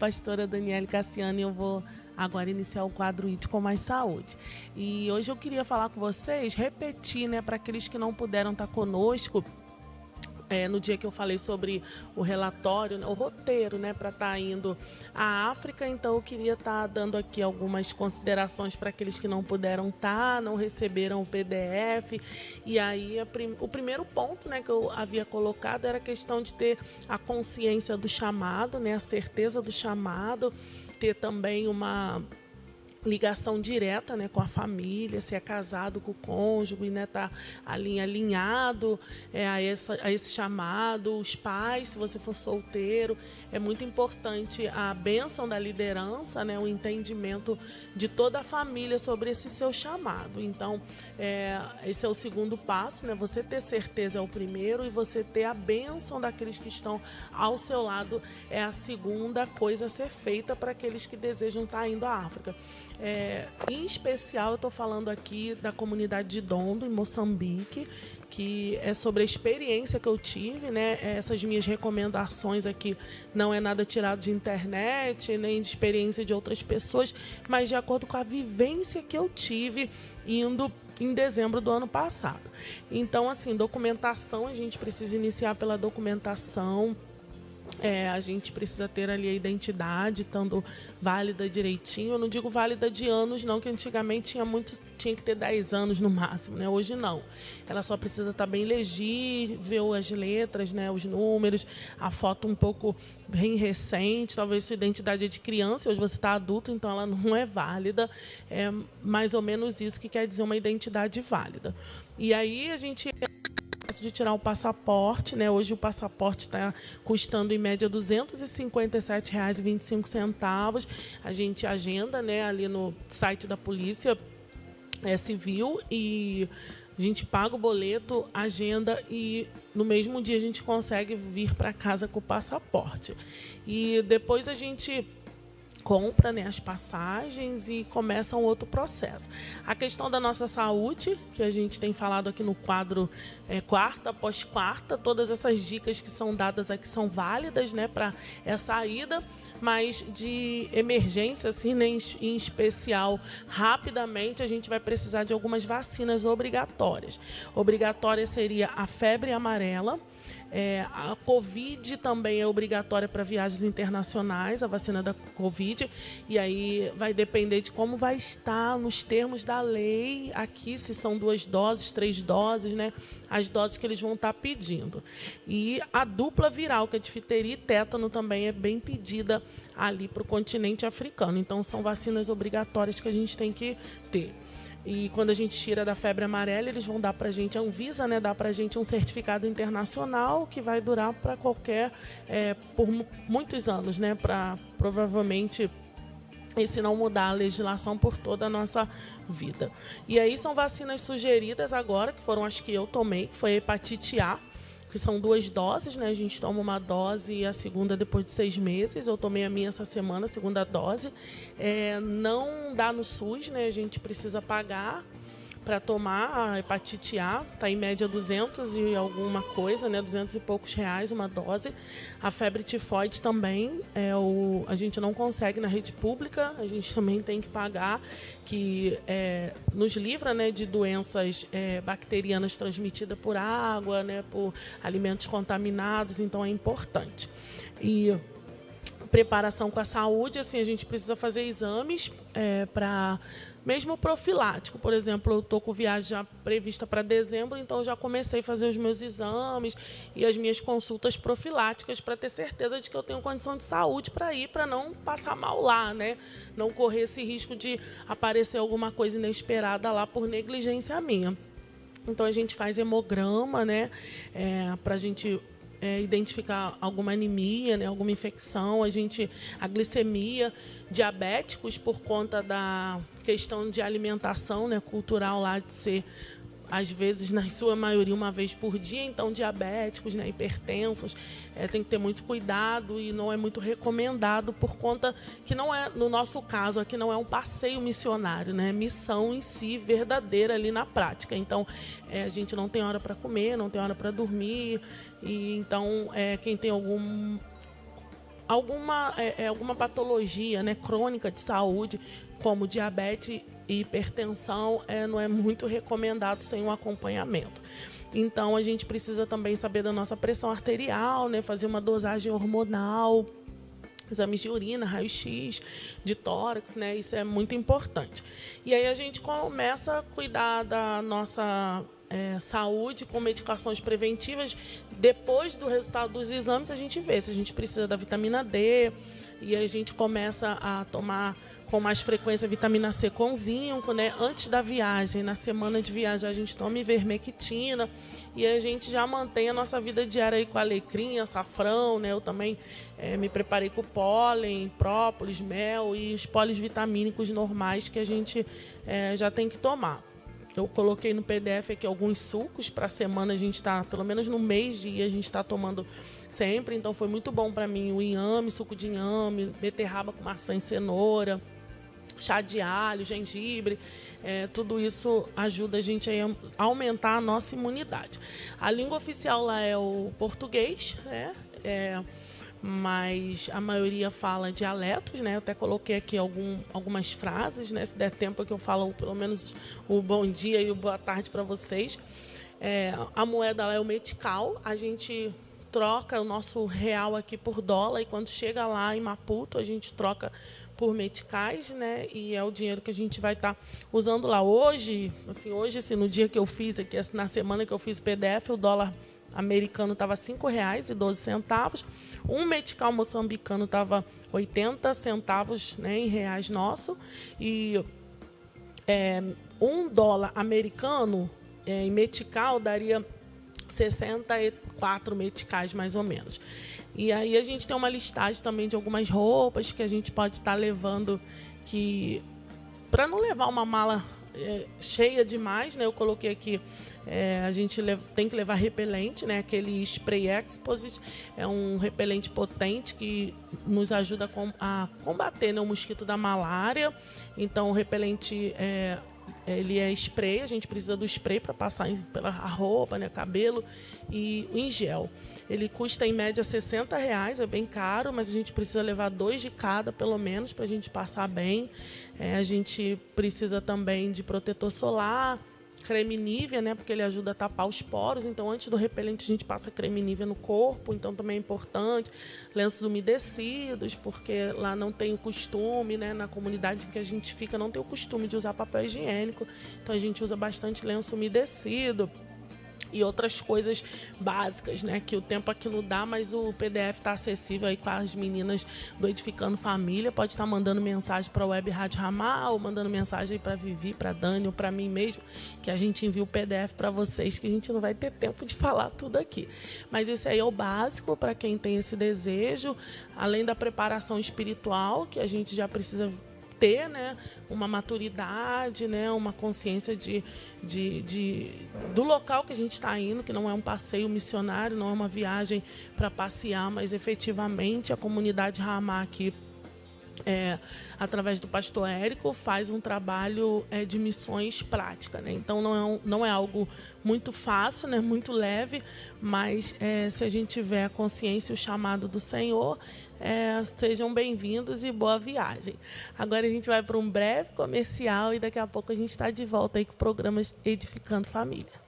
Pastora Daniele Cassiano, e eu vou agora iniciar o quadro IT com Mais Saúde. E hoje eu queria falar com vocês, repetir, né, para aqueles que não puderam estar conosco, no dia que eu falei sobre o relatório, o roteiro, né, para estar indo à África. Então eu queria estar dando aqui algumas considerações para aqueles que não puderam estar, não receberam o PDF. E aí o primeiro ponto, né, que eu havia colocado era a questão de ter a consciência do chamado, né, a certeza do chamado, ter também uma ligação direta, né, com a família, se é casado com o cônjuge, né, tá alinhado a esse chamado, os pais, se você for solteiro, é muito importante a bênção da liderança, né, o entendimento de toda a família sobre esse seu chamado. Então, esse é o segundo passo, né, você ter certeza é o primeiro, e você ter a bênção daqueles que estão ao seu lado é a segunda coisa a ser feita para aqueles que desejam estar indo à África. Em especial, eu estou falando aqui da comunidade de Dondo, em Moçambique, que é sobre a experiência que eu tive, né? Essas minhas recomendações aqui não é nada tirado de internet, nem de experiência de outras pessoas, mas de acordo com a vivência que eu tive indo em dezembro do ano passado. Então, assim, documentação, a gente precisa iniciar pela documentação. A gente precisa ter ali a identidade, estando válida direitinho. Eu não digo válida de anos, não, que antigamente tinha que ter 10 anos no máximo, né? Hoje não. Ela só precisa estar bem legível, as letras, né? Os números, a foto um pouco bem recente, talvez sua identidade é de criança, hoje você está adulto, então ela não é válida. É mais ou menos isso que quer dizer uma identidade válida. E aí a gente de tirar o passaporte, né? Hoje o passaporte está custando em média R$ 257,25. A gente agenda, né, ali no site da Polícia Civil, e a gente paga o boleto, agenda, e no mesmo dia a gente consegue vir para casa com o passaporte. E depois a gente compra, né, as passagens e começa um outro processo. A questão da nossa saúde, que a gente tem falado aqui no quadro quarta após quarta, todas essas dicas que são dadas aqui são válidas, né, para essa ida, mas de emergência, assim, né, em especial, rapidamente, a gente vai precisar de algumas vacinas obrigatórias. Obrigatória seria a febre amarela. A Covid também é obrigatória para viagens internacionais, a vacina da Covid, e aí vai depender de como vai estar nos termos da lei aqui, se são 2 doses, 3 doses, né? As doses que eles vão estar pedindo. E a dupla viral, que é difteria e tétano, também é bem pedida ali para o continente africano. Então, são vacinas obrigatórias que a gente tem que ter. E quando a gente tira da febre amarela, eles vão dar para a gente, a Anvisa, né, dá para a gente um certificado internacional que vai durar para por muitos anos, né, para provavelmente, e se não mudar a legislação, por toda a nossa vida. E aí são vacinas sugeridas agora, que foram as que eu tomei, que foi a hepatite A, que são 2 doses, né? A gente toma uma dose e a segunda depois de 6 meses. Eu tomei a minha essa semana, a segunda dose. Não dá no SUS, né? A gente precisa pagar para tomar a hepatite A, está em média 200 e alguma coisa, né? 200 e poucos reais uma dose. A febre tifoide também, a gente não consegue na rede pública, a gente também tem que pagar, que nos livra, né, de doenças bacterianas transmitidas por água, né, por alimentos contaminados, então é importante. E preparação com a saúde, assim, a gente precisa fazer exames para mesmo profilático. Por exemplo, eu estou com viagem já prevista para dezembro, então eu já comecei a fazer os meus exames e as minhas consultas profiláticas para ter certeza de que eu tenho condição de saúde para ir, para não passar mal lá, né? Não correr esse risco de aparecer alguma coisa inesperada lá por negligência minha. Então a gente faz hemograma, né? Para a gente identificar alguma anemia, né, alguma infecção, a glicemia, diabéticos por conta da questão de alimentação, né, cultural lá de ser, às vezes, na sua maioria, uma vez por dia. Então, diabéticos, né, hipertensos, tem que ter muito cuidado e não é muito recomendado por conta que não é, no nosso caso aqui, não é um passeio missionário, né, é missão em si verdadeira ali na prática. Então, a gente não tem hora para comer, não tem hora para dormir, e então, quem tem alguma patologia, né, crônica de saúde, como diabetes e hipertensão, não é muito recomendado sem um acompanhamento. Então, a gente precisa também saber da nossa pressão arterial, né, fazer uma dosagem hormonal, exames de urina, raio-x, de tórax, né? Isso é muito importante. E aí a gente começa a cuidar da nossa saúde com medicações preventivas. Depois do resultado dos exames, a gente vê se a gente precisa da vitamina D, e a gente começa a tomar com mais frequência vitamina C com zinco, né? Antes da viagem, na semana de viagem, a gente toma ivermectina, e a gente já mantém a nossa vida diária aí com alecrim, açafrão, né? Eu também me preparei com pólen, própolis, mel e os polivitamínicos normais que a gente já tem que tomar. Eu coloquei no PDF aqui alguns sucos para a semana, a gente está, pelo menos no mês de a gente está tomando sempre, então foi muito bom para mim o inhame, suco de inhame, beterraba com maçã e cenoura, chá de alho, gengibre, tudo isso ajuda a gente a aumentar a nossa imunidade. A língua oficial lá é o português, né? Mas a maioria fala dialetos, né? Eu até coloquei aqui algumas frases, né? Se der tempo que eu falo pelo menos o bom dia e o boa tarde para vocês. A moeda lá é o metical, a gente troca o nosso real aqui por dólar, e quando chega lá em Maputo, a gente troca por meticais, né? E é o dinheiro que a gente vai estar usando lá. Hoje, no dia que eu fiz aqui, na semana que eu fiz o PDF, o dólar americano estava R$ 5,12. Um metical moçambicano estava 80 centavos, né, em reais nosso. E $1 americano em metical daria 64 meticais, mais ou menos. E aí a gente tem uma listagem também de algumas roupas que a gente pode estar levando, que para não levar uma mala cheia demais, né? Eu coloquei aqui, a gente tem que levar repelente, né? Aquele Spray Exposit é um repelente potente que nos ajuda a combater, né, o mosquito da malária. Então o repelente ele é spray, a gente precisa do spray para passar pela roupa, né, cabelo, e em gel. Ele custa em média R$60, é bem caro, mas a gente precisa levar 2 de cada, pelo menos, para a gente passar bem. A gente precisa também de protetor solar, creme Nivea, né, porque ele ajuda a tapar os poros. Então, antes do repelente, a gente passa creme Nivea no corpo, então também é importante. Lenços umedecidos, porque lá não tem o costume, né, na comunidade que a gente fica, não tem o costume de usar papel higiênico. Então, a gente usa bastante lenço umedecido e outras coisas básicas, né, que o tempo aqui não dá, mas o PDF está acessível aí com as meninas do Edificando Família. Pode estar mandando mensagem para a Web Rádio Ramal, ou mandando mensagem aí para a Vivi, para a Dani ou para mim mesmo, que a gente envia o PDF para vocês, que a gente não vai ter tempo de falar tudo aqui. Mas esse aí é o básico para quem tem esse desejo, além da preparação espiritual, que a gente já precisa ter, né, uma maturidade, né, uma consciência do local que a gente está indo, que não é um passeio missionário, não é uma viagem para passear, mas efetivamente a comunidade Ramá aqui, através do pastor Érico, faz um trabalho de missões prática, né? Então não é algo muito fácil, né? Muito leve, mas se a gente tiver a consciência e o chamado do Senhor, sejam bem-vindos e boa viagem. Agora a gente vai para um breve comercial e daqui a pouco a gente está de volta aí com programas Edificando Família.